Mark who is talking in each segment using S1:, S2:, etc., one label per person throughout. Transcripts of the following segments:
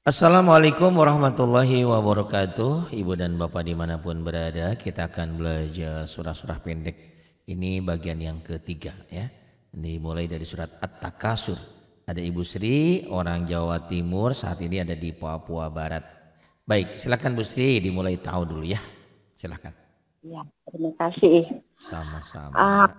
S1: Assalamualaikum warahmatullahi wabarakatuh. Ibu dan bapak dimanapun berada, kita akan belajar surah-surah pendek. Ini bagian yang ketiga ya. Dimulai dari surat At-Takasur. Ada Ibu Sri, orang Jawa Timur, saat ini ada di Papua Barat. Baik, silakan Bu Sri, dimulai tahu dulu ya. Silakan.
S2: Ya, terima kasih.
S1: Sama-sama.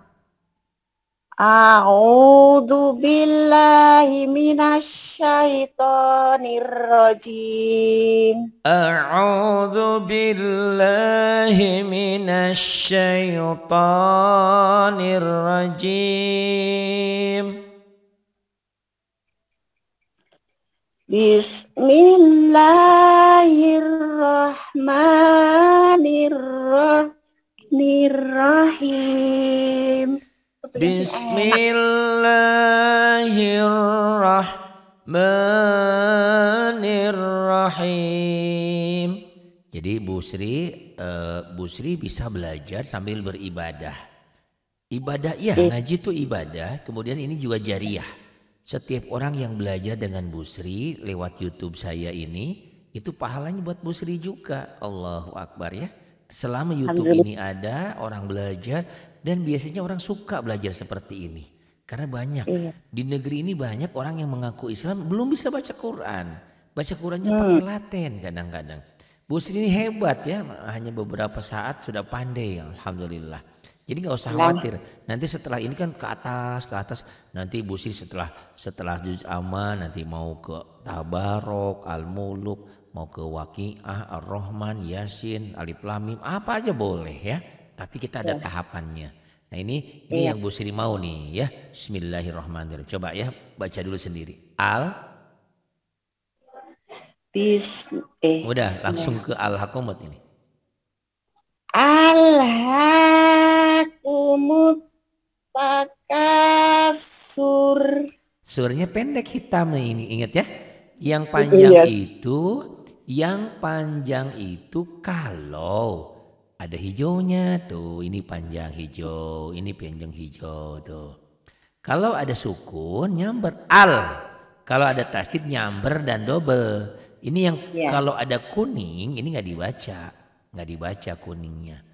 S2: A'udzu billahi minasyaitonir rajim.
S1: A'udzu billahi minasyaitonir rajim.
S2: Bismillahirrahmanirrahim.
S1: Bismillahirrahmanirrahim. Jadi Bu Sri bisa belajar sambil beribadah. Ibadah ya, ngaji itu ibadah. Kemudian ini juga jariah. Setiap orang yang belajar dengan Bu Sri lewat YouTube saya ini, itu pahalanya buat Bu Sri juga. Allahu Akbar ya. Selama YouTube ini ada, orang belajar. Dan biasanya orang suka belajar seperti ini. Karena banyak. Di negeri ini banyak orang yang mengaku Islam belum bisa baca Quran. Baca Qurannya pakai laten kadang-kadang. Bu Sri ini hebat ya. Hanya beberapa saat sudah pandai. Alhamdulillah. Jadi gak usah khawatir. Nanti setelah ini kan ke atas. Nanti Bu Sri setelah juz aman. Nanti mau ke Tabarok, Al-Muluk. Mau ke Waqiah, Ar-Rahman, Yasin, Alif Lam Mim. Apa aja boleh ya. Tapi kita ada tahapannya. Nah ini yang Bu Sri mau nih ya. Bismillahirrahmanirrahim. Coba ya baca dulu sendiri. Udah langsung ke Al-Hakumut ini.
S2: Al-Hakumut Takasur.
S1: Surnya pendek hitam ini, ingat ya. Yang panjang itu kalau ada hijaunya tuh, ini panjang hijau, ini panjang hijau tuh. Kalau ada sukun nyamber al, kalau ada tasdid nyamber dan double. Ini yang kalau ada kuning ini nggak dibaca kuningnya.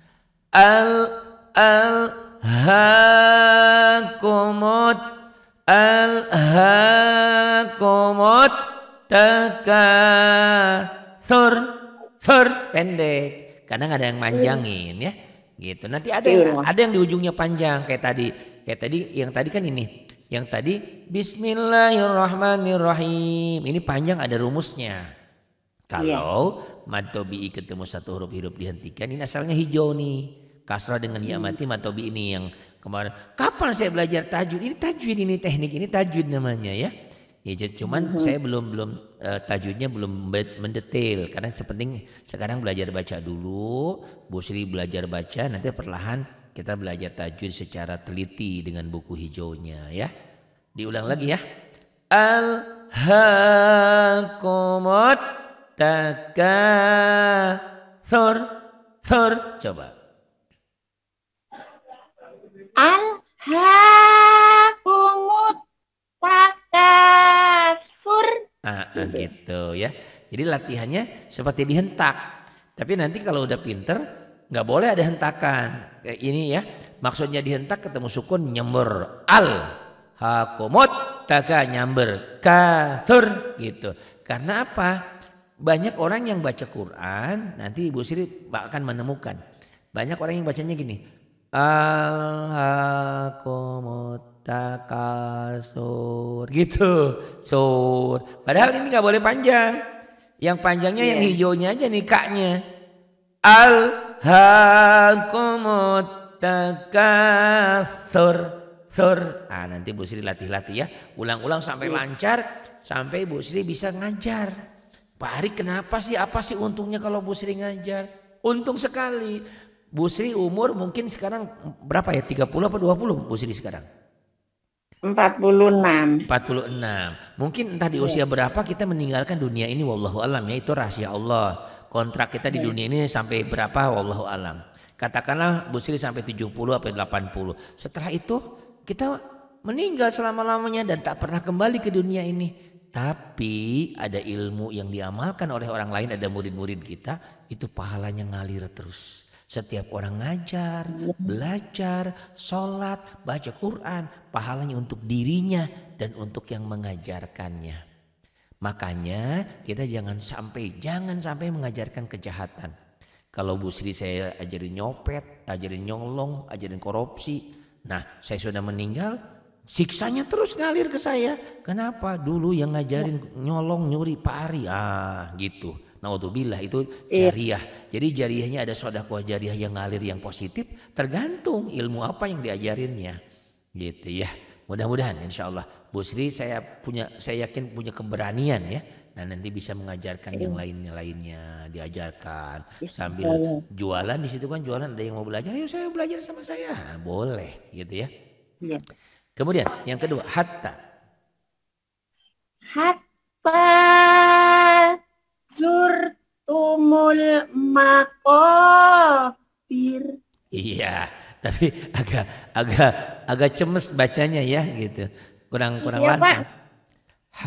S1: Al-hakumut takasur, pendek. Kadang ada yang manjangin ya, gitu. Nanti ada yang di ujungnya panjang kayak tadi yang tadi kan ini, yang tadi Bismillahirrahmanirrahim. Ini panjang ada rumusnya. Kalau mad tabi'i ketemu satu huruf hidup dihentikan, ini asalnya hijau nih. Kasrah dengan ya mati mad tabi'i ini yang kemarin. Kapan saya belajar tajwid? Ini tajwid, ini teknik ini tajwid namanya ya. Ya, cuman saya belum tajwidnya belum mendetail karena sepenting sekarang belajar baca dulu. Bu Sri belajar baca, nanti perlahan kita belajar tajwid secara teliti dengan buku hijaunya ya. Diulang lagi ya. Al-hakumut takasur. Coba.
S2: Al-hakumut takasur.
S1: Gitu ya. Jadi latihannya seperti dihentak. Tapi nanti kalau udah pinter nggak boleh ada hentakan. Kayak ini ya. Maksudnya dihentak ketemu sukun nyamber al-hakumut taka nyamber kasur gitu. Karena apa? Banyak orang yang baca Quran, nanti Ibu Sri akan menemukan. Banyak orang yang bacanya gini. Al-hakumut takasur gitu. Padahal ini nggak boleh panjang. Yang panjangnya yang hijaunya aja nih kaknya. Al-hakumut takasur. Nanti Bu Sri latih-latih ya. Ulang-ulang sampai lancar. Sampai Bu Sri bisa ngajar. Pak Ari kenapa sih? Apa sih untungnya kalau Bu Sri ngajar? Untung sekali. Bu Sri umur mungkin sekarang berapa ya? 30 apa 20 Bu Sri sekarang?
S2: 46.
S1: Mungkin entah di usia berapa kita meninggalkan dunia ini, wallahu alam ya, itu rahasia Allah. Kontrak kita di dunia ini sampai berapa, wallahu alam. Katakanlah Bu Sri sampai 70 atau 80. Setelah itu kita meninggal selama-lamanya dan tak pernah kembali ke dunia ini. Tapi ada ilmu yang diamalkan oleh orang lain, ada murid-murid kita, itu pahalanya ngalir terus. Setiap orang ngajar, belajar, sholat, baca Quran, pahalanya untuk dirinya dan untuk yang mengajarkannya. Makanya kita jangan sampai mengajarkan kejahatan. Kalau Bu Sri saya ajarin nyopet, ajarin nyolong, ajarin korupsi. Nah, saya sudah meninggal, siksanya terus ngalir ke saya. Kenapa? Dulu yang ngajarin nyolong, nyuri, Pak Ari. Gitu. Naudzubillah, itu jariah. Jadi jariahnya ada sedekah jariah yang ngalir yang positif, tergantung ilmu apa yang diajarinnya. Gitu ya. Mudah-mudahan insya Allah Bu Sri saya yakin punya keberanian ya. Nah nanti bisa mengajarkan yang lainnya diajarkan sambil jualan di situ kan jualan ada yang mau belajar, ayo saya belajar sama saya, boleh gitu ya.
S2: Iya.
S1: Kemudian yang kedua hatta
S2: zurtumul maqabir.
S1: Iya, tapi agak cemes bacanya ya gitu, kurang
S2: Iya,
S1: lantang.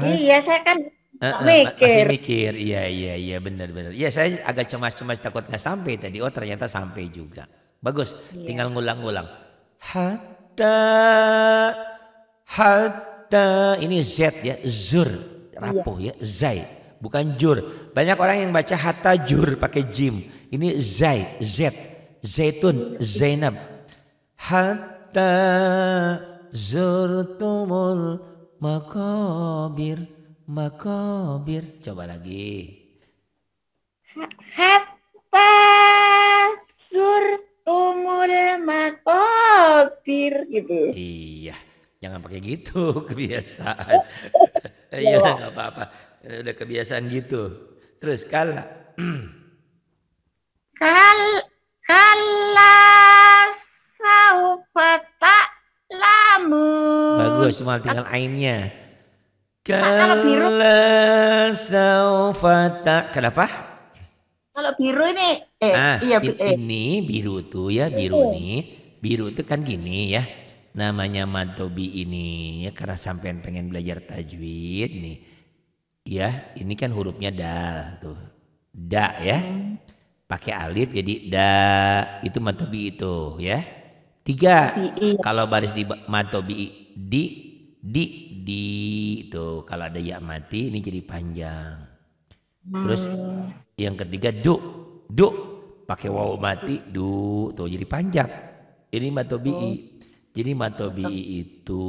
S2: Iya, saya kan
S1: Masih mikir, iya benar. Iya saya agak cemas-cemas takut nggak sampai tadi. Oh ternyata sampai juga. Bagus, tinggal ngulang-ngulang. Hatta ini Z ya, zur, rapuh ya, zai, bukan jur. Banyak orang yang baca hatta jur pakai jim. Ini zai, Z, zaitun, Zainab. Hatta zurtumul makabir. Makabir, coba lagi.
S2: Hatta zurtumul makabir gitu.
S1: Iya, jangan pakai gitu kebiasaan. Iya nggak apa-apa, udah kebiasaan gitu. Terus kala
S2: saufa ta'lamun.
S1: bagus, cuma tinggal ainnya.
S2: Kalau biru,
S1: Kenapa?
S2: kalau biru ini,
S1: ini biru tuh ya, biru nih, biru itu kan gini ya, namanya Madobi ini ya karena sampean pengen belajar tajwid nih, ya ini kan hurufnya dal tuh, da ya, pakai alif jadi da, itu Madobi itu ya, 3 kalau baris di Madobi di itu kalau ada ya mati ini jadi panjang. Terus yang ketiga du pakai waw mati du tuh jadi panjang. Ini matobi'i. Jadi matobi'i itu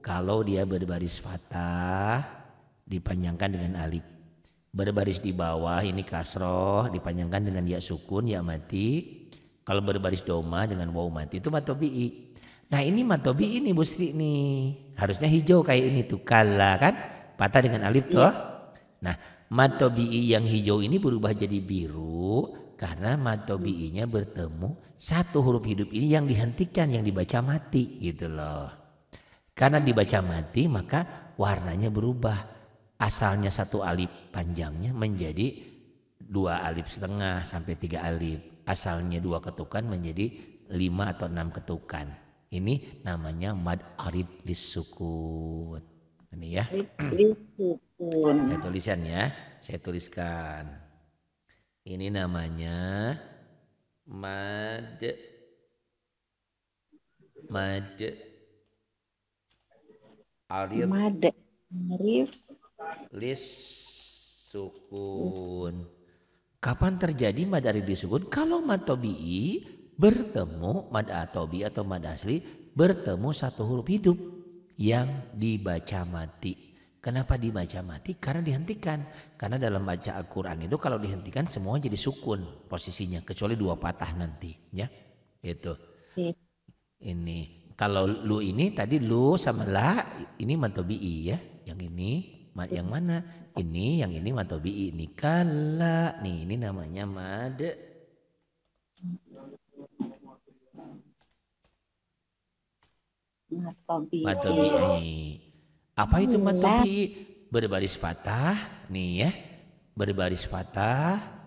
S1: kalau dia berbaris fathah dipanjangkan dengan alif. Berbaris di bawah ini kasroh dipanjangkan dengan ya sukun ya mati. Kalau berbaris doma dengan waw mati itu matobi'i. Nah ini matobi'i ini Bu Sri nih. Harusnya hijau kayak ini tuh kala kan patah dengan alif tuh. Nah matobi'i yang hijau ini berubah jadi biru karena matobi'inya bertemu satu huruf hidup ini yang dihentikan, yang dibaca mati gitu loh. Karena dibaca mati maka warnanya berubah. Asalnya satu alif panjangnya menjadi 2 alif setengah sampai 3 alif. Asalnya 2 ketukan menjadi 5 atau 6 ketukan. Ini namanya mad arid lisukun. Ini ya. Saya tulisan ya. Saya tuliskan. Ini namanya mad arid lisukun. Kapan terjadi mad arid lisukun? Kalau mad tabi'i bertemu mad atobi atau mad asli bertemu satu huruf hidup yang dibaca mati. Kenapa dibaca mati? Karena dihentikan. Karena dalam baca Al-Quran itu kalau dihentikan semua jadi sukun posisinya kecuali 2 patah nanti ya. Itu. Ini kalau lu ini tadi lu sama la ini mad tabi'i ya. Yang ini yang mana? Ini yang ini mad tabi'i ini kala nih ini namanya mad matobi'i. Apa itu matobi'i? Berbaris fathah nih ya. Berbaris fathah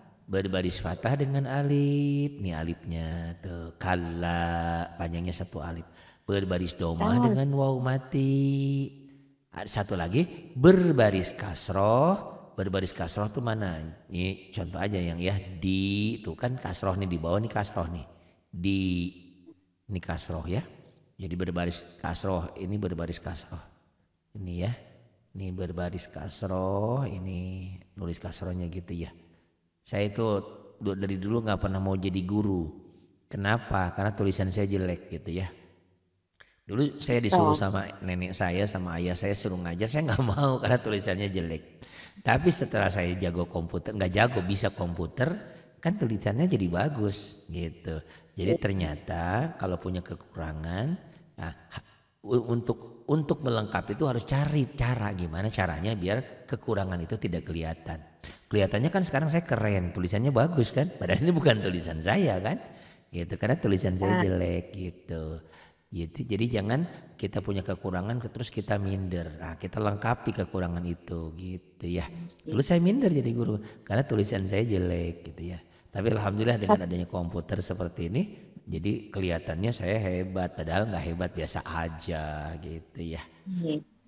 S1: dengan alif. Nih alifnya tuh kala panjangnya 1 alif. Berbaris doma dengan waw mati. Ada satu lagi berbaris kasroh. Berbaris kasroh tuh mana? Ini contoh aja yang ya di itu kan kasroh nih di bawah nih kasroh nih. Di ini kasroh ya. Jadi berbaris kasroh, ini berbaris kasroh. Ini ya. Ini berbaris kasroh, ini nulis kasrohnya gitu ya. Saya itu dari dulu nggak pernah mau jadi guru. Kenapa? Karena tulisan saya jelek gitu ya. Dulu saya disuruh sama nenek saya sama ayah saya suruh ngajar, saya nggak mau karena tulisannya jelek. Tapi setelah saya jago komputer, nggak jago bisa komputer, kan tulisannya jadi bagus gitu. Jadi ternyata kalau punya kekurangan, nah, untuk melengkapi itu harus cari cara gimana caranya biar kekurangan itu tidak kelihatan. Kelihatannya kan sekarang saya keren, tulisannya bagus kan, padahal ini bukan tulisan saya kan, gitu karena tulisan saya jelek gitu. Gitu. Jadi jangan kita punya kekurangan terus kita minder. Nah, kita lengkapi kekurangan itu gitu ya. Dulu saya minder jadi guru karena tulisan saya jelek gitu ya. Tapi alhamdulillah dengan adanya komputer seperti ini jadi kelihatannya saya hebat padahal nggak hebat biasa aja gitu ya.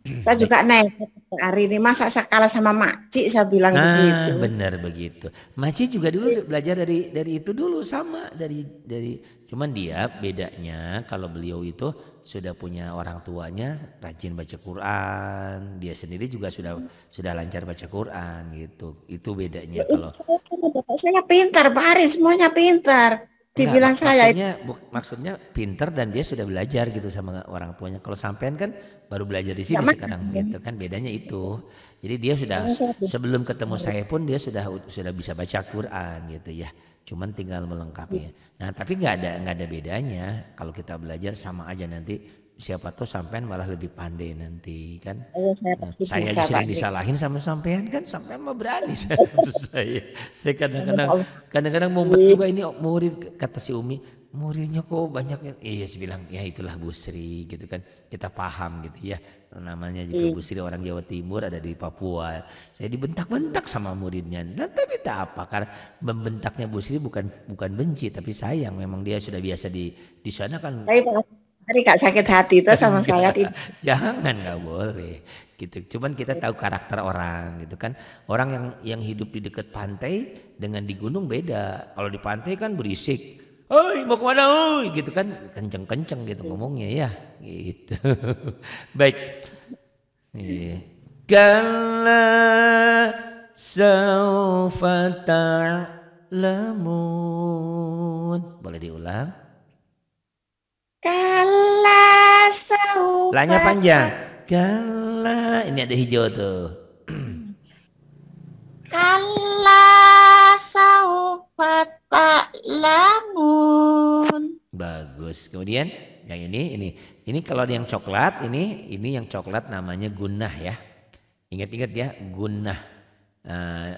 S2: Saya juga naik hari ini masa saya kalah sama Makci saya bilang begitu.
S1: Benar begitu. Makci juga dulu belajar dari itu dulu sama dari cuman dia bedanya kalau beliau itu sudah punya orang tuanya rajin baca Quran, dia sendiri juga sudah lancar baca Quran gitu. Itu bedanya kalau
S2: saya pintar, Pak Ari semuanya pintar. Dibilang saya
S1: maksudnya pintar dan dia sudah belajar gitu sama orang tuanya. Kalau sampean kan baru belajar di sini sekarang gitu kan bedanya itu. Jadi dia sudah sebelum ketemu saya pun dia sudah bisa baca Quran gitu ya. Cuman tinggal melengkapi. Nah, tapi nggak ada bedanya kalau kita belajar sama aja nanti siapa tahu sampean malah lebih pandai nanti kan. Saya sering disalahin sama sampean kan, sampean mah berani saya. Saya kadang-kadang mumet juga ini murid kata si Umi, muridnya kok banyak. Iya saya bilang ya itulah Bu Sri gitu kan. Kita paham gitu ya. Namanya juga Bu Sri orang Jawa Timur ada di Papua. Saya dibentak-bentak sama muridnya. Nah, tapi tak apa karena membentaknya Bu Sri bukan benci tapi sayang memang dia sudah biasa di sana kan.
S2: Hari gak sakit hati itu sama saya.
S1: Jangan nggak boleh gitu. Cuman kita tahu karakter orang gitu kan. Orang yang hidup di dekat pantai dengan di gunung beda. Kalau di pantai kan berisik. Oi mau kemana oi gitu kan. Kenceng-kenceng gitu ngomongnya ya gitu. Baik. Kalla saufa ta'lamun. Boleh diulang?
S2: Kala saufa.
S1: Lanya panjang. Kala ini ada hijau tuh.
S2: Kala saufa ta'lamun.
S1: Bagus. Kemudian yang ini kalau yang coklat ini yang coklat namanya gunnah ya. Ingat-ingat ya gunnah.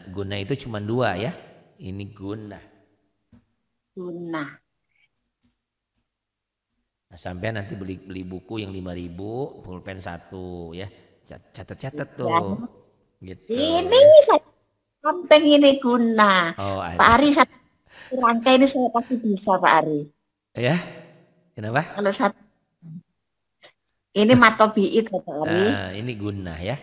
S1: Gunnah itu cuma 2 ya. Ini gunnah.
S2: Gunnah.
S1: Nah, sampai nanti beli buku yang 5.000 pulpen 1 ya. Catat tuh. Ya. Gitu.
S2: Ini samping ini guna.
S1: Oh,
S2: Pak Ari rangkai ini saya pasti bisa Pak Ari.
S1: Ya. Kenapa?
S2: Kalau ini matobiit Pak Ari.
S1: Ini guna ya.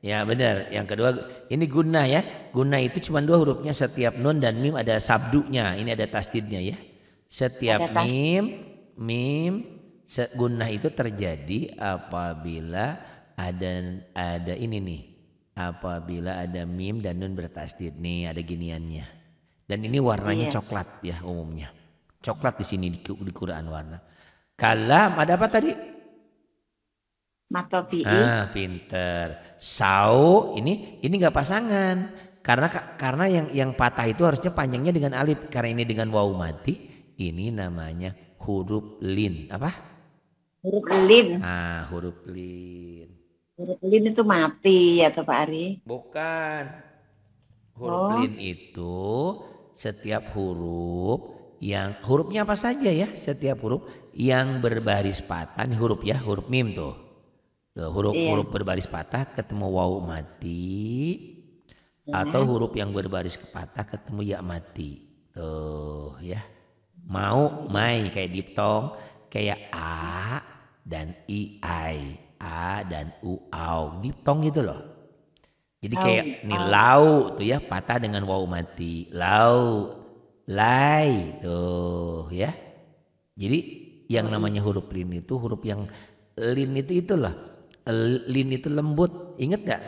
S1: Ya benar. Yang kedua ini guna ya. Guna itu cuma 2 hurufnya setiap nun dan mim ada sabdunya. Ini ada tasdidnya ya. Setiap mim gunnah itu terjadi apabila ada ini nih. Apabila ada mim dan nun bertasdid nih ada giniannya. Dan ini warnanya coklat ya umumnya. Coklat di sini di Quran warna. Kalam ada apa tadi?
S2: Matobi'i.
S1: Pinter. Sau ini enggak pasangan. Karena yang patah itu harusnya panjangnya dengan alif. Karena ini dengan waw mati. Ini namanya huruf lin. Apa?
S2: Huruf lin.
S1: Huruf lin.
S2: Huruf lin itu mati ya Pak Ari?
S1: Bukan. Huruf lin itu setiap hurufnya apa saja ya? Setiap huruf yang berbaris patah, nih huruf mim tuh. Huruf berbaris patah ketemu waw mati atau huruf yang berbaris patah ketemu ya mati. Tuh ya. Mau, mai kayak diptong, kayak a dan i, ai. a dan u au ditong gitu loh. Jadi
S2: Au,
S1: kayak nih
S2: au.
S1: lau tuh ya patah dengan wawu mati. Lau, lai tuh ya. Jadi yang namanya huruf lin itu huruf yang lin itu itulah. Lin itu lembut. Ingat gak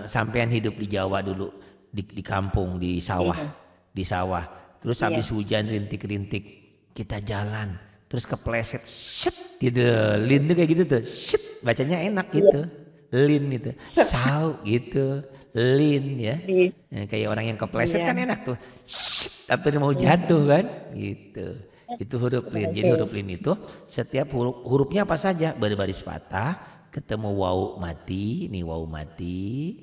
S1: sampean hidup di Jawa dulu di kampung di sawah, di sawah. Terus habis hujan rintik-rintik kita jalan, terus kepleset, shit gitu. Lin tuh kayak gitu tuh, shit bacanya enak gitu. Lin itu, sau gitu, lin ya. Kayak orang yang kepleset kan enak tuh, shit tapi mau jatuh kan, gitu. Itu huruf lin. Jadi huruf lin itu setiap hurufnya apa saja berbaris patah, ketemu wawu mati, nih wawu mati,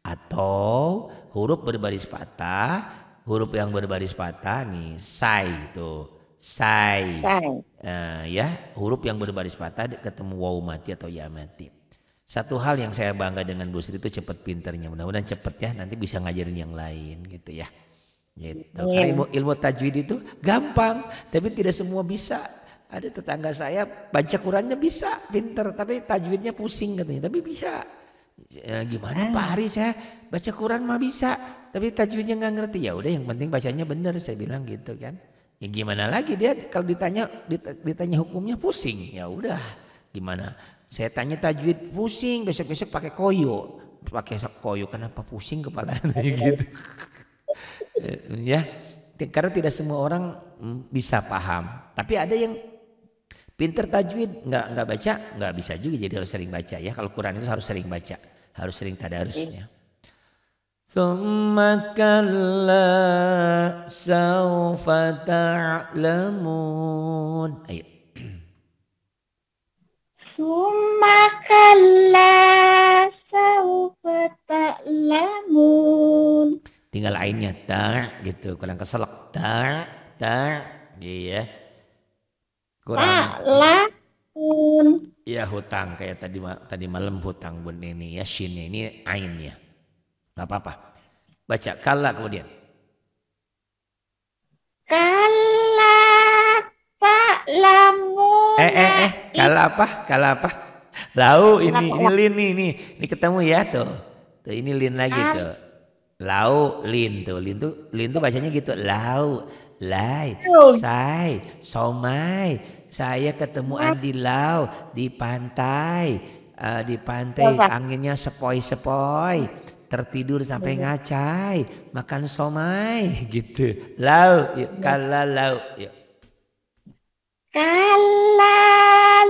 S1: atau huruf berbaris patah, huruf yang berbaris patah nih sai itu, sai. Ya huruf yang berbaris patah ketemu wawu mati atau ya mati. Satu hal yang saya bangga dengan Bu Sri itu cepat pinternya, mudah-mudahan cepet ya nanti bisa ngajarin yang lain gitu ya. Gitu. Karena ilmu tajwid itu gampang, tapi tidak semua bisa. Ada tetangga saya baca Qurannya bisa, pinter, tapi tajwidnya pusing katanya. Tapi bisa. Ya, gimana Pak Hari, saya baca Quran mah bisa, tapi tajwidnya nggak ngerti. Ya udah, yang penting bacanya benar, saya bilang gitu kan. Ya gimana lagi dia kalau ditanya hukumnya pusing. Ya udah, gimana? Saya tanya tajwid pusing, besok-besok pakai koyo. Pakai koyo kenapa pusing kepala gitu. Ya, karena tidak semua orang bisa paham. Tapi ada yang pinter tajwid nggak baca, nggak bisa juga, jadi harus sering baca ya. Kalau Quran itu harus sering baca, harus sering tadarus ya. Tsumma kalla saufa ta'lamun. Ayo.
S2: Tsumma kalla saufa ta'lamun.
S1: Tinggal ainnya ta gitu, kurang keselak ta iya.
S2: Ta'lamun.
S1: Ya hutang kayak tadi malam hutang bun ini ya, shinnya ini ainnya. Nggak apa-apa. Baca kalla kemudian.
S2: Kalla ta'lamun.
S1: Kalla apa? Kalla apa? Lau ini lin ini ketemu ya tuh. Tuh ini lin lagi tuh. Lau lin tuh bacanya gitu. Lau, lai, sai, somai. Saya ketemu Andi Lau di pantai, anginnya sepoi-sepoi, tertidur sampai ngacai, makan somai gitu. Lau, yuk kalla lau, yuk.
S2: Kalla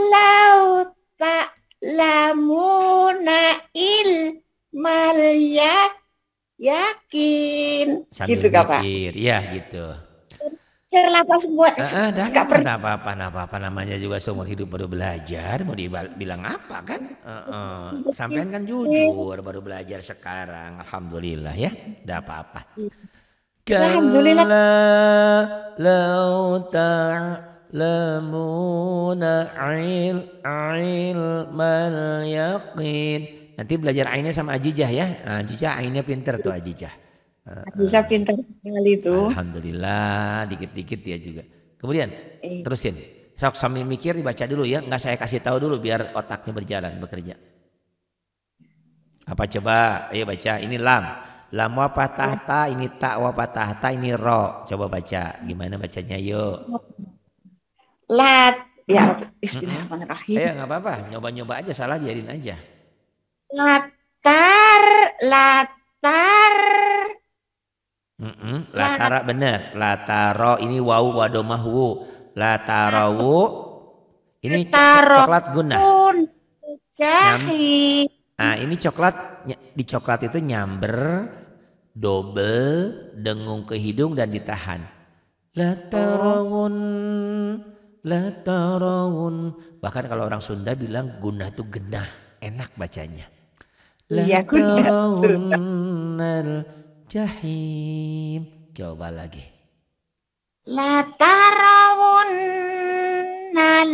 S2: lau ta'lamuna ilmal yakin.
S1: Sambil
S2: gitu Kak Pak.
S1: Iya gitu.
S2: Kenapa semua?
S1: Enggak apa-apa namanya juga seumur hidup baru belajar, mau dibilang apa kan? Sampean kan jujur baru belajar sekarang, alhamdulillah ya, enggak apa-apa.
S2: Alhamdulillah.
S1: Lau ta'lamuna ilmal yaqin. Nanti belajar ainnya sama Ajijah ya. Ajijah ainnya pinter tuh Ajijah.
S2: Bisa pintar sekali itu.
S1: Alhamdulillah, dikit-dikit dia juga. Kemudian terusin. Sok sambil mikir dibaca dulu ya. Enggak saya kasih tahu dulu biar otaknya berjalan bekerja. Apa coba? Ayo baca. Ini lam. Lam wa patah ta, ini ta wa patah ta, ini ro. Coba baca. Gimana bacanya yuk?
S2: Lat. Ya, bismillahirrahmanirrahim.
S1: Ayo enggak apa-apa. Nyoba-nyoba aja, salah biarin aja.
S2: Latar.
S1: Latara bener. Lataro ini wawu wadomah wu. Latarawu ini coklat guna. Nah ini coklat, di coklat itu nyamber, double, dengung ke hidung dan ditahan. Latarawun. Bahkan kalau orang Sunda bilang guna itu genah, enak bacanya.
S2: Iya,
S1: Latarawunnal jahim. Coba lagi.
S2: Latarawunnal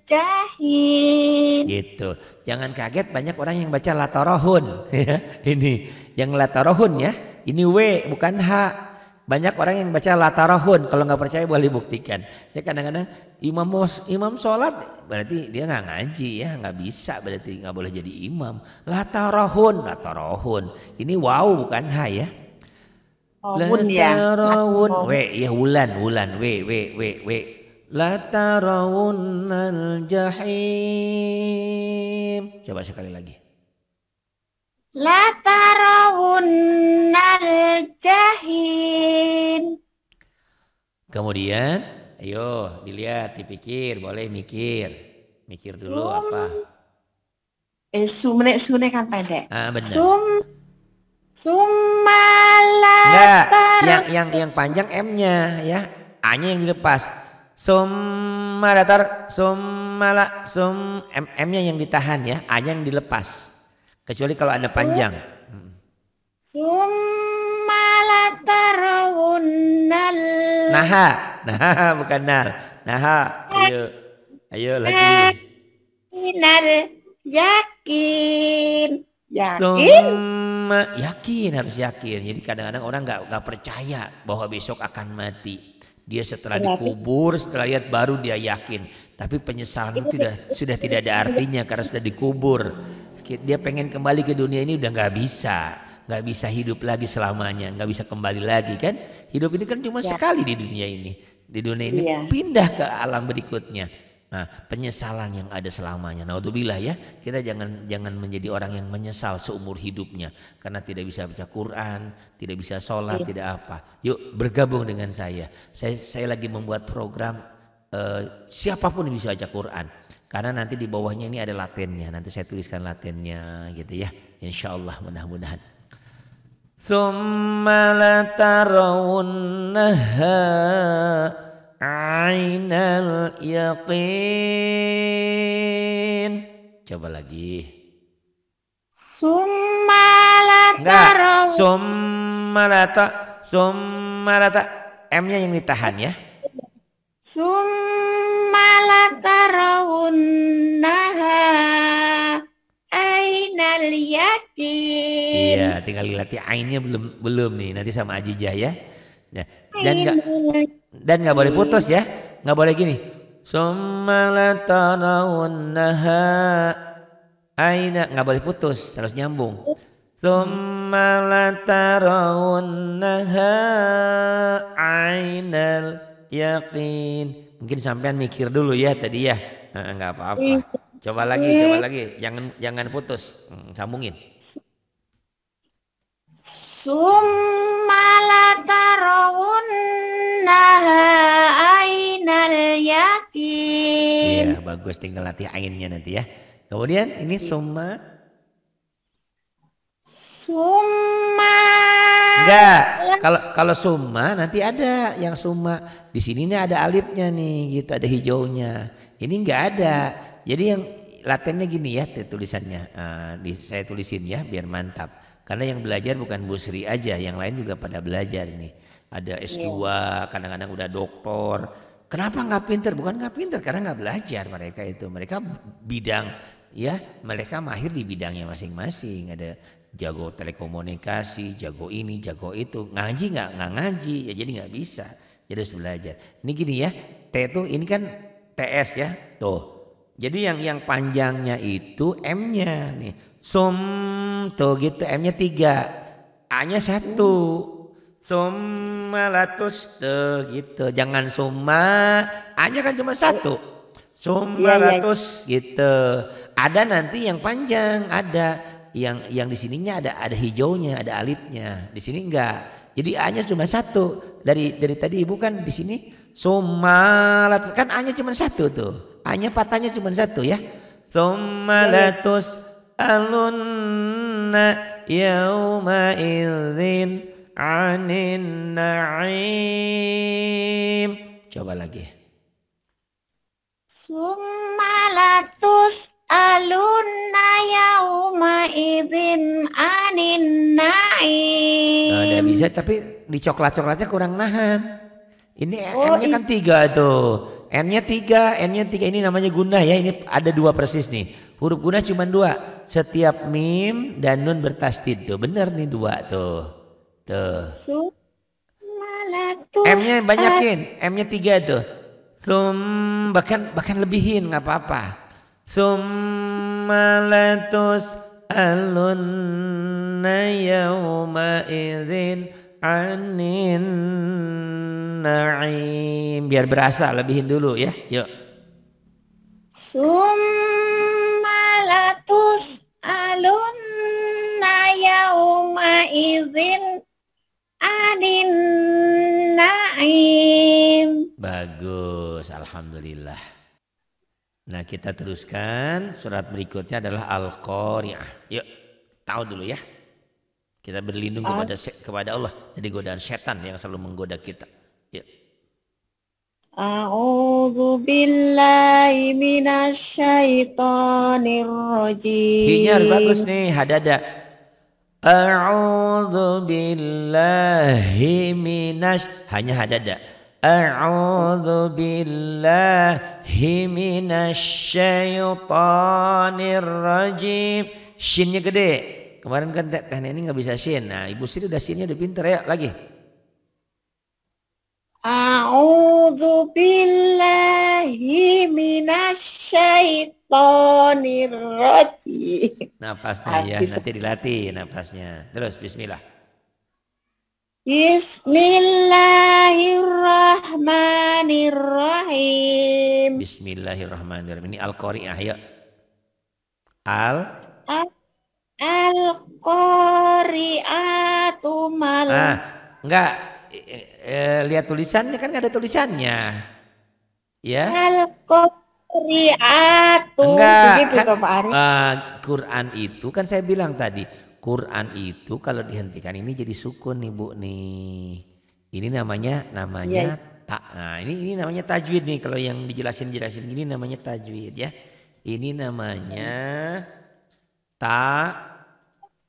S2: jahim.
S1: Gitu. Jangan kaget, banyak orang yang baca latarohun. Ini yang latarohun ya. Ini W bukan H. Banyak orang yang baca latarahun, kalau nggak percaya boleh buktikan. Saya kadang-kadang imam sholat berarti dia nggak ngaji ya, nggak bisa, berarti nggak boleh jadi imam. Latarahun. Ini wow bukan ha ya.
S2: Oh, wun ya.
S1: Latarawun, ya wulan, w. Latarawunnal jahim. Coba sekali lagi.
S2: Latarawunnal jahim.
S1: Kemudian, ayo dilihat, dipikir, boleh mikir dulu apa?
S2: Sune kan pendek.
S1: Benar.
S2: Enggak,
S1: yang panjang M-nya ya, A-nya yang dilepas. M-nya yang ditahan ya, A-nya yang dilepas. Kecuali kalau ada panjang.
S2: Sumalatarawunnal.
S1: Nah, bukan nal. Ayo lagi.
S2: Yakin.
S1: Harus yakin. Jadi kadang-kadang orang nggak percaya bahwa besok akan mati. Dia setelah dikubur, setelah lihat baru dia yakin. Tapi penyesalan itu sudah tidak ada artinya karena sudah dikubur. Dia pengen kembali ke dunia ini udah nggak bisa hidup lagi selamanya, nggak bisa kembali lagi kan. Hidup ini kan cuma sekali di dunia ini. Di dunia ini pindah ke alam berikutnya. Nah, penyesalan yang ada selamanya. Naudzubillah ya, kita jangan menjadi orang yang menyesal seumur hidupnya karena tidak bisa baca Quran, tidak bisa sholat, tidak apa. Yuk bergabung dengan saya. Saya lagi membuat program siapapun bisa baca Quran. Karena nanti di bawahnya ini ada latennya. Nanti saya tuliskan latennya gitu ya. Insyaallah mudah-mudahan. Tsumma latarawunnaha ainal yaqin. Coba lagi. Summalata. M-nya yang ditahan ya.
S2: Summalatarawunnaha ainal yaqin.
S1: Iya, tinggal dilatih ainnya belum nih. Nanti sama Ajijah ya. Dan nggak boleh putus ya, nggak boleh gini. Summalatarawunnaha aina, nggak boleh putus, harus nyambung. Summalatarawunnaha ainal yaqin. Mungkin sampean mikir dulu ya tadi ya, nggak apa-apa. Coba lagi, jangan putus, sambungin.
S2: Summalatarawunnaha ainal yaqin.
S1: Iya bagus, tinggal latih ainnya nanti ya. Kemudian ini summa. Enggak, kalau summa nanti ada yang summa. Di sini nih ada alifnya nih, gitu ada hijaunya. Ini enggak ada. Jadi yang latennya gini ya tulisannya. Saya tulisin ya biar mantap. Karena yang belajar bukan Bu Sri aja, yang lain juga pada belajar ini. Ada S2, kadang-kadang udah doktor. Kenapa nggak pinter? Bukan nggak pinter, karena nggak belajar mereka itu. Mereka bidang ya, mereka mahir di bidangnya masing-masing. Ada jago telekomunikasi, jago ini, jago itu. Ngaji nggak ngaji, ya jadi nggak bisa. Jadi harus belajar. Ini gini ya, T itu ini kan TS ya, tuh. Jadi yang panjangnya itu M-nya nih. Tuh gitu, M-nya 3, A-nya 1. Summalatus tuh gitu. Jangan summa, A-nya kan cuma 1. Summalatus gitu. Ada nanti yang panjang, ada yang di sininya ada hijaunya, ada alifnya. Di sini enggak. Jadi A-nya cuma 1. Dari tadi Ibu kan di sini summalatus kan A-nya cuma 1 tuh. A-nya patahnya cuma 1 ya. Summalatus alunna yauma idzin anin na'im. Coba lagi.
S2: Summalatus alunna yauma idzin anin na'im.
S1: Udah bisa tapi di coklat-coklatnya kurang nahan. Ini M-nya kan 3 tuh. N-nya 3 ini namanya gunah ya. Ini ada 2 persis nih. Huruf gunah cuma 2. Setiap mim dan nun bertasdid tuh. Bener nih 2 tuh. Tuh. M-nya banyakin, M-nya 3 tuh. Bahkan lebihin nggak apa-apa. Summa latus'alunna yawma idzin 'anin na'im. Biar berasa, lebihin dulu ya. Yuk.
S2: Summa latus'alunna yawma idzin 'anin na'im.
S1: Bagus, alhamdulillah. Nah, kita teruskan. Surat berikutnya adalah Al-Qari'ah. Yuk, tahu dulu ya. Kita berlindung kepada Allah dari godaan setan yang selalu menggoda kita. Yuk.
S2: A'udzu billahi minasyaitonir rajim.
S1: Hi-nya bagus nih, hadada. A'udzu billahi hanya hadada. A'udzu billahi minasyaitonir rajim. Shinnya gede. Kemarin kan Teh Neni nggak bisa shin. Nah, Ibu Sri udah shinnya udah pinter ya lagi.
S2: A'udzu billahi minasyaitonir rajim.
S1: Nafasnya ya, nanti dilatih nafasnya. Terus bismillah.
S2: Bismillahirrahmanirrahim.
S1: Bismillahirrahmanirrahim. Ini Al-Qari'ah ya.
S2: Al-Qari'atu mal.
S1: Enggak. Lihat tulisannya kan nggak ada tulisannya. Ya.
S2: Al-Qari'atu.
S1: Enggak.
S2: Begitu
S1: Kan,
S2: Pak Arif.
S1: Quran itu kan saya bilang tadi. Quran itu kalau dihentikan ini jadi sukun nih Bu nih. Ini namanya
S2: Ya.
S1: tak. Nah, ini namanya tajwid nih kalau yang dijelasin gini namanya tajwid ya. Ini namanya ta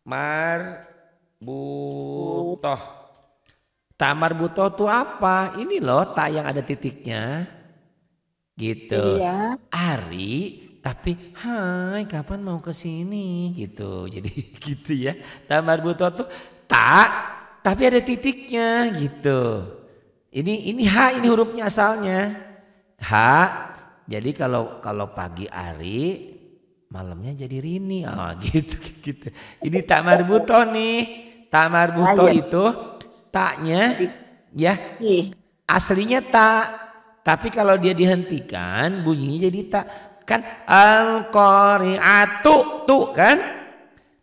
S1: marbutoh. Ta marbutoh itu apa? Ini loh ta yang ada titiknya. Gitu.
S2: Iya.
S1: Ari tapi hai kapan mau ke sini gitu. Jadi gitu ya. Ta marbutoh tuh tak tapi ada titiknya gitu. Ini H ini hurufnya asalnya. H. Jadi kalau pagi Ari, malamnya jadi Rini. Oh gitu gitu. Ini ta marbutoh nih. Ta marbutoh itu taknya ya aslinya tak. Tapi kalau dia dihentikan bunyinya jadi tak. Kan Al-Qari'atu tuh kan.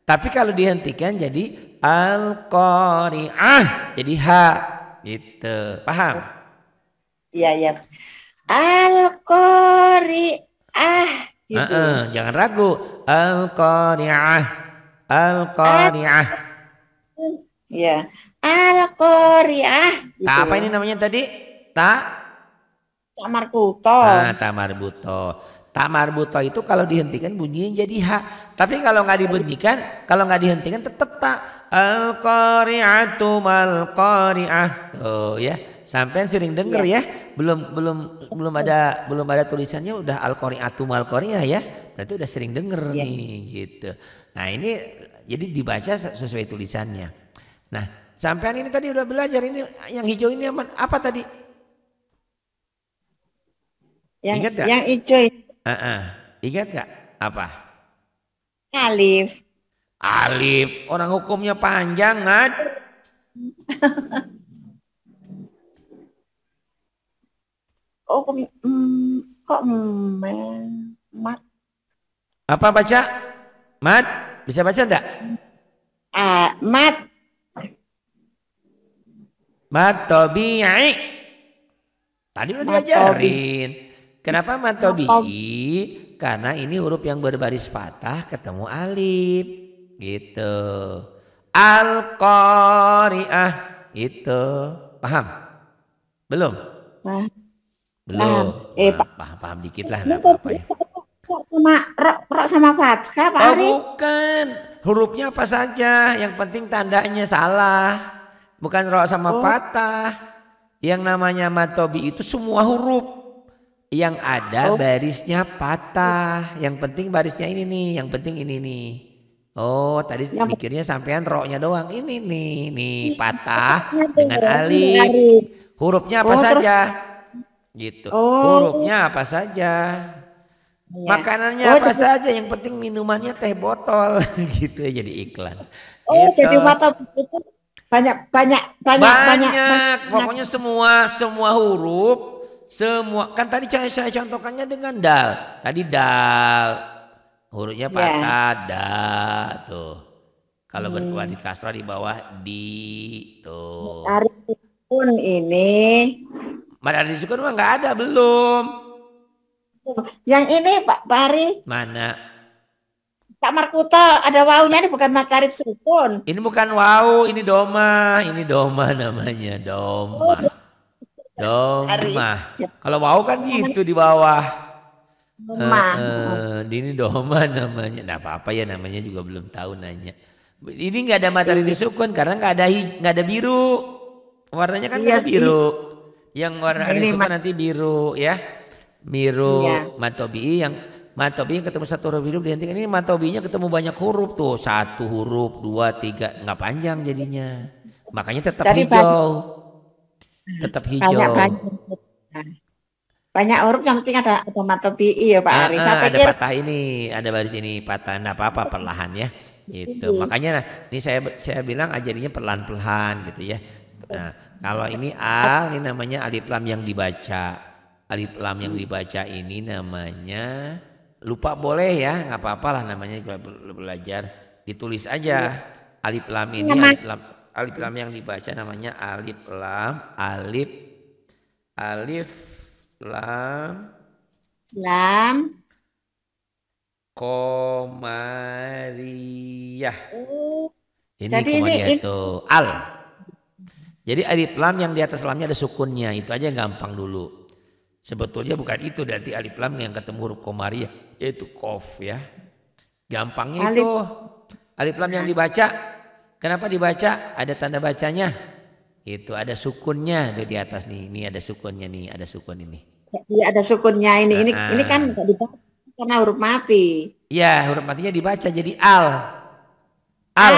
S1: Tapi kalau dihentikan jadi Al-Qari'ah jadi H gitu. Paham?
S2: Iya ya. Al-Qari'ah gitu.
S1: Jangan ragu. Al-Qari'ah. Al-Qari'ah.
S2: Iya. Al-Qari'ah gitu.
S1: Tak apa ini namanya tadi? Tak
S2: marbutoh.
S1: Nah, ta marbutoh. Ta marbutoh itu kalau dihentikan bunyinya jadi H. Tapi kalau nggak dihentikan tetap tak. Al-Qari'atu mal-Qari'ah. Tuh ya. Sampai sering denger ya. Belum ada tulisannya udah Al-Qari'atu mal-Qari'ah ya. Berarti udah sering denger nih gitu. Nah, ini jadi dibaca sesuai tulisannya. Nah, sampean ini tadi udah belajar ini yang hijau ini apa tadi? Ingat gak?
S2: Yang hijau
S1: Ingat gak? Apa?
S2: Alif.
S1: Alif. Orang hukumnya panjang kan?
S2: Oh, kok mat?
S1: Apa baca? Mat? Bisa baca enggak?
S2: Mat.
S1: Mat tabi'i. Tadi udah diajarin. Kenapa mat tabi'i? Karena ini huruf yang berbaris patah ketemu alif. Gitu. Al-Qari'ah. Itu. Paham? Belum? Belum. Paham dikit lah. Enggak apa-apa ya.
S2: Rok sama fathah Pak Arif.
S1: Bukan. Hurufnya apa saja. Yang penting tandanya salah. Bukan rok sama fathah. Yang namanya mat tabi'i itu semua huruf. Yang ada barisnya patah. Yang penting barisnya ini nih. Yang penting ini nih. Oh, tadi
S2: Yang
S1: mikirnya sampean roknya doang. Ini nih patah
S2: penting
S1: dengan
S2: ini
S1: alif.
S2: Arif.
S1: Hurufnya apa
S2: Oh terus,
S1: saja? Gitu.
S2: oh
S1: Hurufnya apa saja?
S2: ya,
S1: Makanannya
S2: oh
S1: apa
S2: jadi,
S1: saja? Yang penting minumannya teh botol. Gitu ya jadi iklan.
S2: oh
S1: Gitu.
S2: jadi mata itu banyak banyak banyak banyak
S1: Banyak,
S2: banyak.
S1: pokoknya semua huruf, semua kan tadi saya contohkannya dengan dal. Tadi dal, hurufnya
S2: Ya.
S1: patah da tuh. Kalau berkuat di
S2: Hmm.
S1: kasrah di bawah di tuh.
S2: Arif pun ini.
S1: Mad ada sukun mah nggak ada belum.
S2: Yang ini Pak Ari,
S1: Mana?
S2: Kak Markuto ada wawunya ini bukan matarif sukun.
S1: Ini bukan wow, ini doma namanya,
S2: Oh,
S1: doma.
S2: Ari.
S1: Doma.
S2: Ya,
S1: Kalau wow kan
S2: namanya
S1: gitu di bawah.
S2: rumah.
S1: Ini doma namanya. Nah apa-apa ya namanya juga belum tahu nanya. Ini nggak ada matahari
S2: Iya,
S1: disukun karena nggak ada biru. Warnanya kan nggak
S2: iya,
S1: ada biru. Yang warna
S2: nah,
S1: ada
S2: ini
S1: disukun nanti biru ya.
S2: iya.
S1: Biru matobi yang matobi yang ketemu satu huruf biru dihentikan ini matobinya ketemu banyak huruf tuh. Satu huruf, dua, tiga. Nggak panjang jadinya. Makanya tetap
S2: Jadi banyak
S1: hijau. Tetap
S2: banyak
S1: hijau.
S2: banyak. Banyak huruf yang penting ada mata BI ya Pak Ari. Saya
S1: Ada
S2: pikir
S1: patah ini, ada baris ini patah, enggak apa-apa perlahan ya. Gitu.
S2: ini.
S1: Makanya nah, ini saya bilang ajarinya perlahan-perlahan gitu ya. Nah, kalau ini al ini namanya alif lam yang dibaca. Alif lam yang dibaca ini namanya lupa boleh ya, nggak apa-apa lah namanya juga belajar. Ditulis
S2: Iya.
S1: aja. Alif lam ini
S2: Nama
S1: alif lam yang dibaca namanya alif lam alif lam
S2: lam.
S1: Komariah.
S2: Oh,
S1: Ini
S2: jadi
S1: Komariah
S2: ini
S1: itu al. Jadi alif lam yang di atas lamnya ada sukunnya. Itu aja yang gampang dulu. Sebetulnya bukan itu dari alif lam yang ketemu huruf Komariah. Itu kof ya. Gampangnya itu
S2: alif.
S1: alif lam yang dibaca. Kenapa dibaca? Ada tanda bacanya. Itu ada sukunnya tuh di atas nih. Ini ada sukunnya nih. Ada sukun ini.
S2: Iya ada sukunnya ini. Ini kan
S1: Ah.
S2: nggak dibaca karena huruf mati.
S1: Ya huruf matinya dibaca jadi al. Al.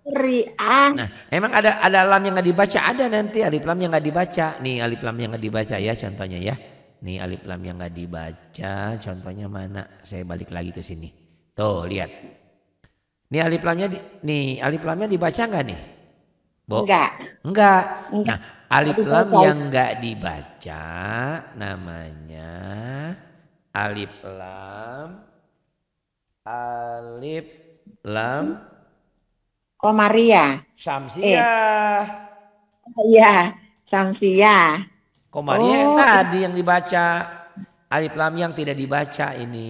S2: Al-Qari'ah.
S1: Nah, emang ada lam yang nggak dibaca, ada nanti alif lam yang nggak dibaca. Nih alif lam yang nggak dibaca ya contohnya ya. Nih alif lam yang nggak dibaca, contohnya mana? Saya balik lagi ke sini. Tuh lihat. Nih alif lamnya nih alif lamnya dibaca nggak nih? Bo?
S2: Enggak.
S1: Enggak.
S2: Enggak.
S1: Nah, alif
S2: Nggak
S1: lam
S2: dibaca.
S1: yang nggak dibaca namanya alif lam
S2: Komariah.
S1: Syamsiah.
S2: Iya. Samsiah.
S1: Komariah yang
S2: Oh,
S1: tadi yang dibaca. Alif lam yang tidak dibaca ini.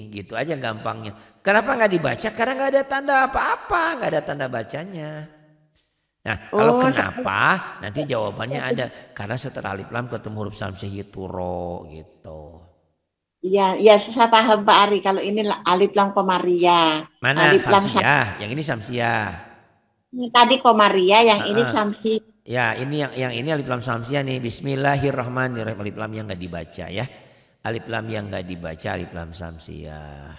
S1: Gitu aja gampangnya. Kenapa nggak dibaca? Karena nggak ada tanda apa-apa. Nggak ada tanda bacanya. Nah kalau
S2: oh,
S1: kenapa? Nanti jawabannya ada. Karena setelah alif lam ketemu huruf samsiah itu ro gitu.
S2: iya, iya, saya paham Pak Ari. Kalau ini alif lam Komariah.
S1: Mana
S2: Alif lam
S1: samsiah? Yang ini samsiah.
S2: tadi Komariah, yang ini
S1: Heeh.
S2: Samsi.
S1: Ya ini yang ini alif lam samsiah nih. Bismillahirrahmanirrahim. Alif lam yang nggak dibaca ya. Alif lam yang nggak dibaca alif lam samsiah.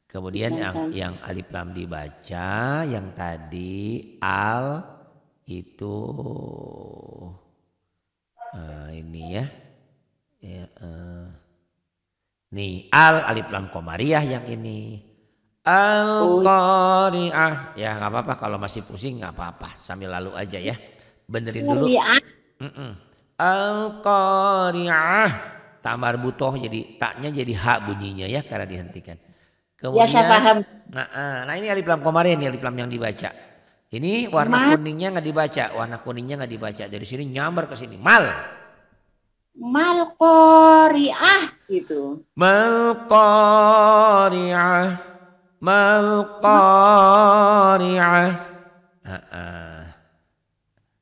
S1: Kemudian yang alif lam dibaca yang tadi al itu ini ya. Nih al alif lam komariah yang ini. Al qari'ah. Ya nggak apa-apa kalau masih pusing nggak apa-apa sambil lalu aja ya. Benerin dulu.
S2: Komariah.
S1: Al qari'ah. Tamar butoh jadi taknya jadi hak bunyinya ya karena dihentikan.
S2: Ya, saya paham.
S1: Nah ini alif lam komariah ini alif lam yang dibaca. Ini warna kuningnya nggak dibaca, warna kuningnya nggak dibaca. Dari sini nyamber ke sini. Mal
S2: Qari'ah gitu.
S1: Mal qari'ah. Mal qari'ah.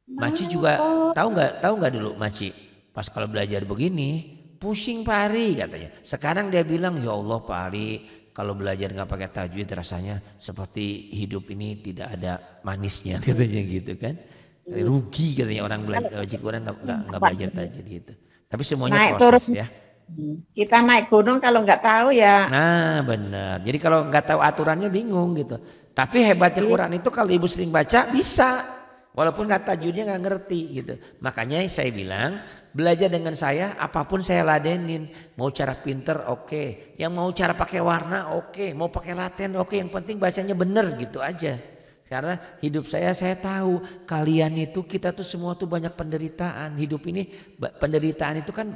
S1: Maci juga tahu nggak dulu Maci pas kalau belajar begini pusing Pak Ari katanya. Sekarang dia bilang ya Allah Pak Ari kalau belajar nggak pakai tajwid rasanya seperti hidup ini tidak ada manisnya katanya gitu kan. Rugi katanya orang belajar jika orang nggak belajar tajwid gitu. Tapi semuanya
S2: Naik
S1: proses
S2: turun.
S1: ya.
S2: Kita naik gunung kalau nggak tahu ya.
S1: Nah benar. Jadi kalau nggak tahu aturannya bingung gitu. Tapi hebatnya Quran itu kalau ibu sering baca bisa. Walaupun kata tajwidnya nggak ngerti gitu. Makanya saya bilang belajar dengan saya apapun saya ladenin. Mau cara pinter oke. Yang mau cara pakai warna oke. Mau pakai laten oke. Yang penting bacanya bener gitu aja. Karena hidup saya tahu kalian itu kita tuh semua tuh banyak penderitaan. Hidup ini penderitaan itu kan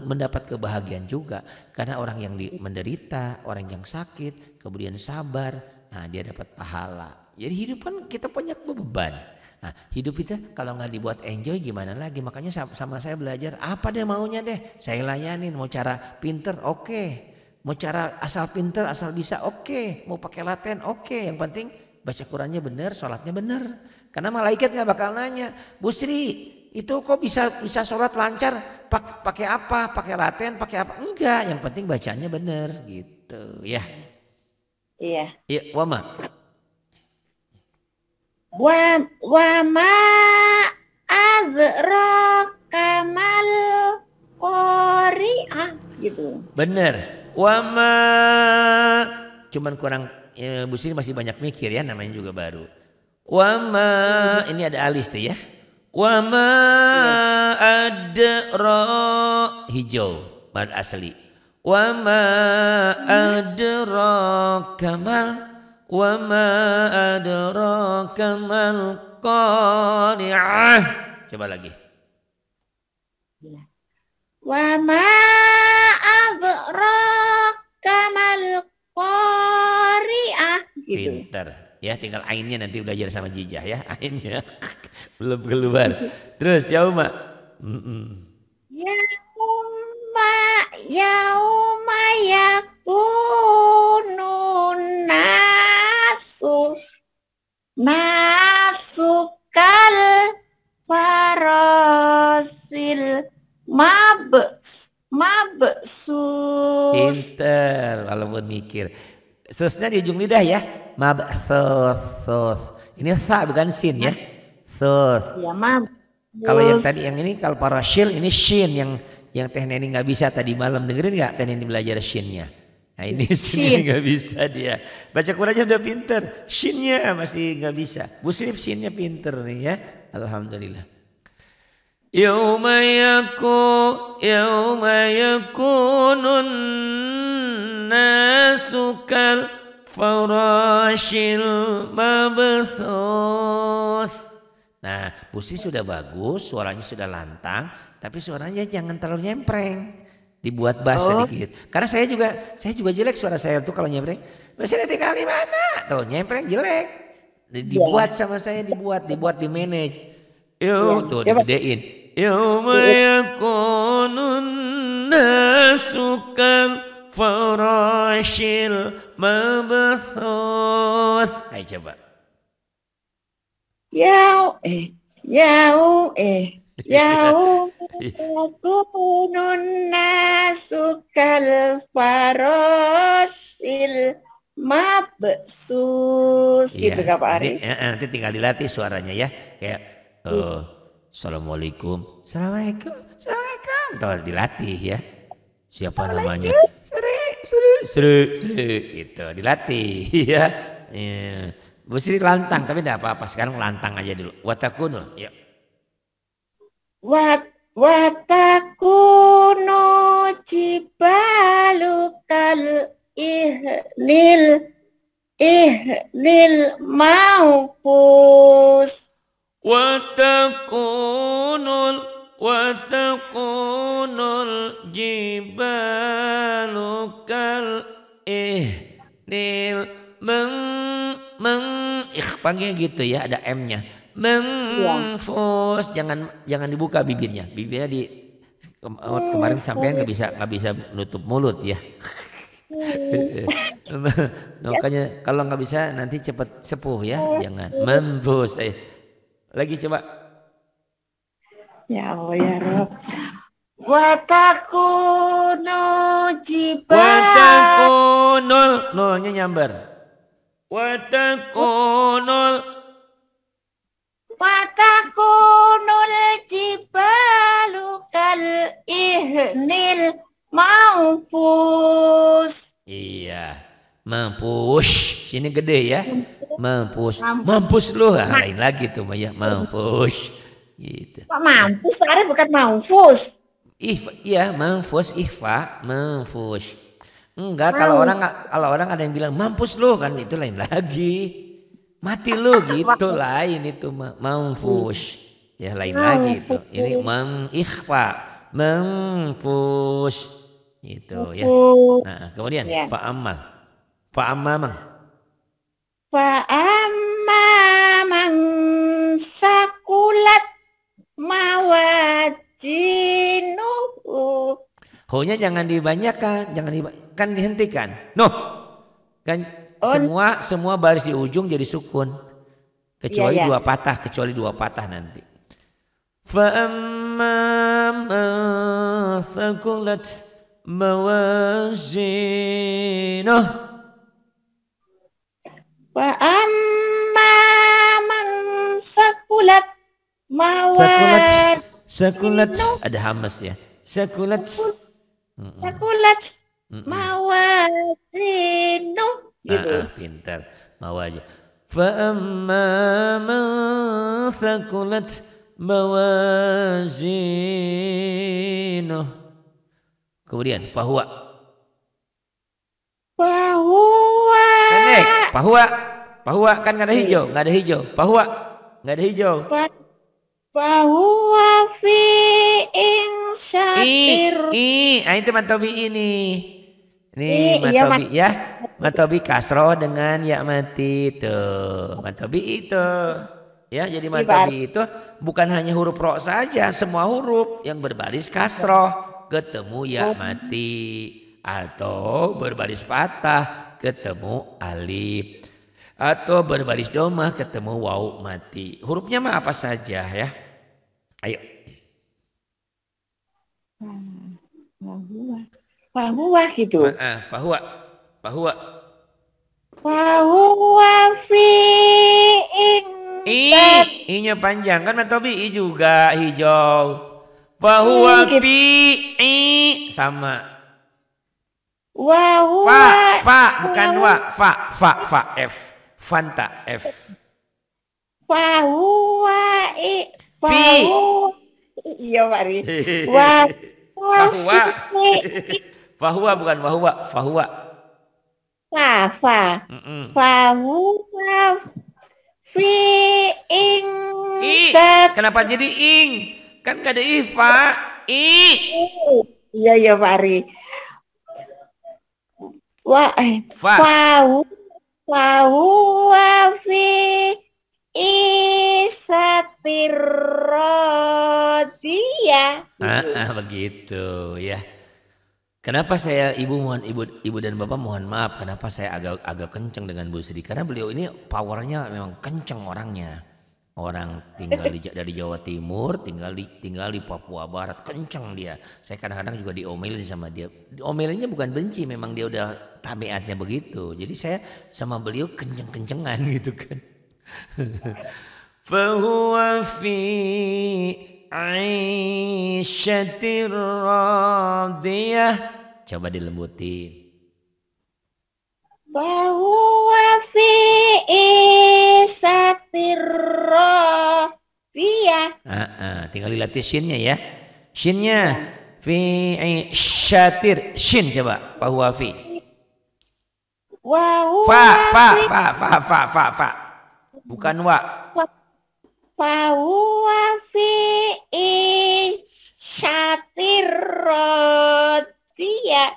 S1: mendapat kebahagiaan juga. Karena orang yang menderita, orang yang sakit, kemudian sabar. Nah dia dapat pahala. Jadi hidup kan kita banyak beban. Nah hidup itu kalau nggak dibuat enjoy gimana lagi. Makanya sama saya belajar apa deh maunya deh. Saya layanin mau cara pinter oke. Mau cara asal pinter asal bisa oke. Mau pakai laten oke. Yang penting baca Qurannya benar, sholatnya benar. Karena malaikat nggak bakal nanya, Bu Sri itu kok bisa sholat lancar pakai apa? Pakai laten, pakai apa? Enggak, yang penting bacanya benar gitu ya.
S2: Iya.
S1: Iya, Wama.
S2: Wama azraka mal qari'ah gitu.
S1: Bener. Wama cuman kurang Bu Sri masih banyak mikir ya, namanya juga baru. Wama ini ada alis tuh ya. Wama adra hijau mad asli. Wama adra kamal. Wama adra kamal qari'ah. Coba lagi.
S2: Wama adra kamal qari'ah gitu.
S1: Pinter ya, tinggal ainnya nanti belajar sama Jijah ya, ainnya belum keluar. Terus ya Uma.
S2: Yauma yakunun nasukal farasil mabsus.
S1: Pinter walaupun mikir. Susnya di ujung lidah ya. Mabsus. Ini sa bukan sin ya. Sus.
S2: Ya,
S1: kalau yang tadi yang ini kalau parasil ini shin yang Teh Neni nggak bisa tadi malam, dengerin nggak Teh Neni belajar shinnya? Nah ini shin nggak bisa dia. Baca Qurannya udah pinter, shinnya masih nggak bisa. Bu Sri shinnya pinter nih ya. Alhamdulillah. Yauma yakunun nasukal farashil mabthus. Nah, Bu Sri sudah bagus, suaranya sudah lantang, tapi suaranya jangan terlalu nyempreng. Dibuat bass sedikit. Karena saya juga jelek suara saya tuh kalau nyempreng. Masih tinggal di mana? Tuh nyempreng jelek. Dibuat sama saya dibuat di manage. Tuh digedein. Yauma yakunun nasukal farashil mabthus. Ayo coba.
S2: Yakunun nasukal farasil mabsus gitu Kak Pak Ari.
S1: Nanti tinggal dilatih suaranya ya. Kayak Assalamualaikum. Assalamualaikum. Tuh dilatih ya. Siapa namanya? Sri gitu dilatih ya. Bu Sri lantang tapi tidak apa-apa, sekarang lantang aja dulu. Watakunul ya.
S2: Watakunu jibalukal ihnil maupus.
S1: Watakunul jibalukal ihnil ikhfanya gitu ya, ada M-nya. Mengfus, jangan dibuka bibirnya. Bibirnya kemarin sampean nggak bisa nutup mulut ya. Makanya kalau nggak bisa nanti cepat sepuh ya, jangan mengfus. Lagi coba.
S2: Ya Allah ya Rob. Watakunu jibal.
S1: Watakunul, nolnya nyambar. Watakunul
S2: jibalu kal ihnil maupus.
S1: Iya, mampus. Sini gede ya. Mampus.
S2: Mampus.
S1: Mampus lu. Lain lagi tuh Maya. Mampus. Gitu.
S2: Pak mampus, Pak Arif bukan mampus.
S1: Iya, mampus, ihfa, mampus. Enggak, kalau orang ada yang bilang mampus lu kan itu lain lagi. Mati lu gitu lain itu mampus. Ya lain lagi itu. Ini ikhfa, mampus. Gitu ya. Nah, kemudian fa'amma. Fa'amma mang.
S2: Fa'amma man sakulat mawazinuhu.
S1: Ho-nya jangan dibanyakan, kan dihentikan. Noh. Kan semua baris di ujung jadi sukun. Kecuali dua patah nanti. Fa'amma man sakulat mawazinuh.
S2: Fa'amma man sakulat
S1: Sakulat ada hamas ya. Sakulat
S2: mawazinu gitu.
S1: Pintar. Mawazin. Fa amma man sakulat mawazinu. Kemudian bahwa kan nggak ada hijau, nggak ada hijau.
S2: Bahwa fi insyatir.
S1: Itu matobi ini. Ini matobi ya. Matobi kasroh dengan ya mati tuh. Matobi itu. Ya, jadi matobi itu bukan hanya huruf ro saja, semua huruf yang berbaris kasroh ketemu ya mati atau berbaris patah ketemu alif atau berbaris domah ketemu waw mati. Hurufnya mah apa saja ya. Ayo.
S2: Bahwa gitu.
S1: Bahwa.
S2: Bahwa fi
S1: I-nya panjang kan matobi I juga hijau. Bahwa fi sama. Fa bukan wa, fa F. Fanta F.
S2: Bahwa iya Pak Ri.
S1: Bahwa bukan bahwa, bahwa.
S2: Bahwa fi
S1: Kenapa jadi ing? Kan gak ada ifa.
S2: Iya Pak Ri. Bahwa fi isatirrodiyah.
S1: Begitu ya. Kenapa saya ibu dan bapak mohon maaf kenapa saya agak kenceng dengan Bu Sri karena beliau ini powernya memang kenceng orangnya. Orang tinggal dari Jawa Timur, tinggal di Papua Barat, kenceng dia. Saya kadang-kadang juga diomelin sama dia. Diomelinnya bukan benci, memang dia udah tabiatnya begitu. Jadi saya sama beliau kenceng-kencengan gitu kan. Fahuwa fi aisyatir radiyah. Coba dilembutin.
S2: Bahwa fi isatir radiyah.
S1: Tinggal dilatih shinnya ya. Shinnya fi syatir. Shin coba. Bahwa fi. Fa. Bukan wa.
S2: Bahwa fi syatir radiyah.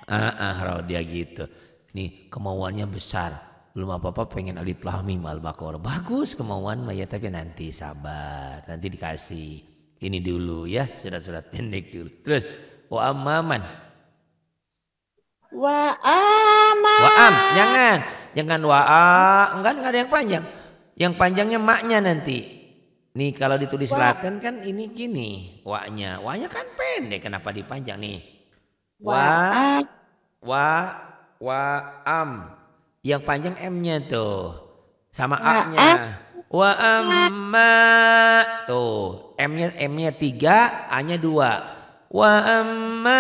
S1: Radiyah gitu. Nih kemauannya besar. Belum apa-apa pengen alif lam mim al-baqarah. Bagus kemauan Maya tapi nanti sabar. Nanti dikasih. Ini dulu ya, surat-surat pendek dulu. Terus wa amman. Jangan enggak ada yang panjang. Yang panjangnya maknya nanti. Nih kalau ditulis Latin kan ini gini, wa-nya. Wa-nya kan pendek, kenapa dipanjang nih? Yang panjang M-nya tuh. Sama A-nya. Wa amma tuh. M-nya 3, A-nya 2. Wa amma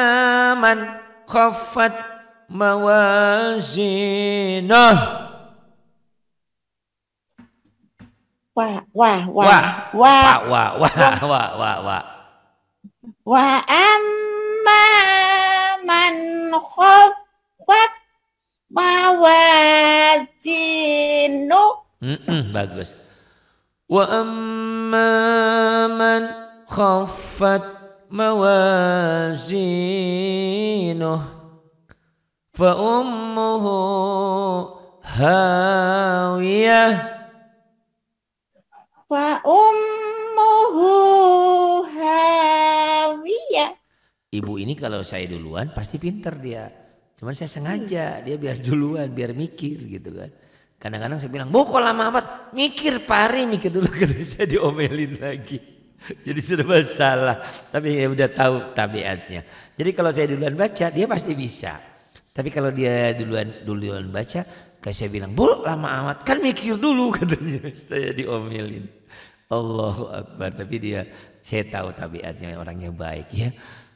S1: man khaffat mawazinah.
S2: Wah, wah,
S1: Wah,
S2: wah, wah,
S1: wah.
S2: wa amma man khaffat mawazinu.
S1: Bagus. Wa amma man khaffat mawazinuh fa ummuhu hawiyah.
S2: Wa ummuhu hawiyah.
S1: Ibu ini kalau saya duluan pasti pinter dia. Cuman saya sengaja dia biar duluan, biar mikir gitu kan. Kadang-kadang saya bilang, "Bu, kok lama amat?" Mikir mikir dulu, saya diomelin lagi. Jadi sudah masalah. Tapi ya udah tahu tabiatnya. Jadi kalau saya duluan baca, dia pasti bisa. Tapi kalau dia duluan baca, kayak saya bilang, "Bu, lama amat." Kan mikir dulu katanya. Saya diomelin. Allahu Akbar. Tapi saya tahu tabiatnya, orangnya baik ya.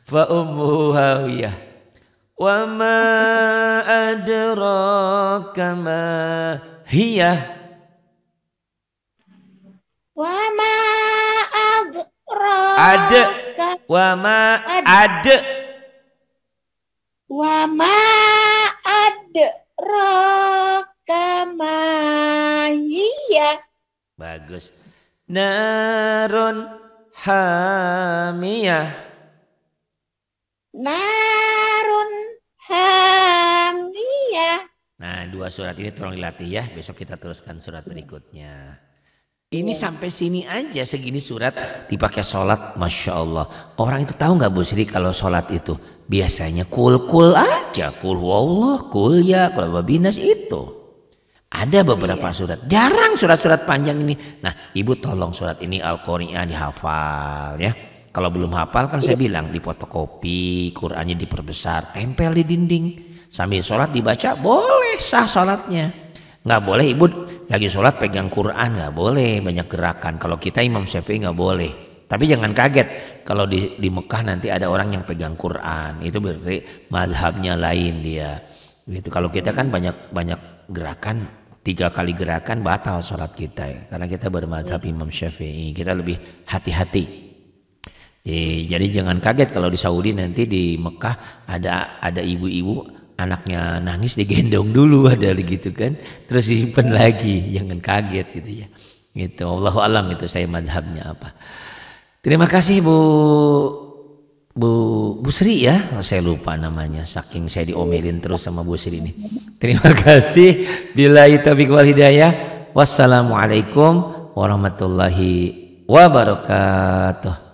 S1: Fa ummuhu hawiyah. Wa ma adraka ma hiya.
S2: Wa ma adraka.
S1: Ada. Wa ma ada.
S2: Wa ma adraka ma hiya.
S1: Bagus. Narun hamiyah.
S2: Narun hamiyah.
S1: Nah, 2 surat ini tolong dilatih ya. Besok kita teruskan surat berikutnya. Ini sampai sini aja, segini surat dipakai sholat, Masya Allah. Orang itu tahu nggak Bu Sri kalau sholat itu biasanya kul aja, kul huwallah, kul ya, kul wabinas itu. Ada beberapa surat, jarang surat-surat panjang ini. Nah, Ibu tolong surat ini Al-Qur'an dihafal ya. Kalau belum hafal kan saya bilang difotokopi, Qur'annya diperbesar, tempel di dinding. Sambil sholat dibaca, boleh sah sholatnya. Nggak boleh Ibu lagi sholat pegang Quran, nggak boleh, banyak gerakan. Kalau kita Imam Syafi'i nggak boleh. Tapi jangan kaget kalau di Mekah nanti ada orang yang pegang Quran, itu berarti mazhabnya lain dia. Gitu. Kalau kita kan banyak gerakan, 3 kali gerakan batal sholat kita ya. Karena kita bermazhab Imam Syafi'i, kita lebih hati-hati. Jadi jangan kaget kalau di Saudi nanti di Mekah ada ibu-ibu anaknya nangis digendong dulu, ada gitu kan, terus disimpan lagi, jangan kaget gitu ya. Gitu, Allahu alam itu saya mazhabnya apa. Terima kasih Bu Sri ya, saya lupa namanya, saking saya diomelin terus sama Bu Sri ini. Terima kasih. Billahi taufiq wal hidayah. Wassalamualaikum warahmatullahi wabarakatuh.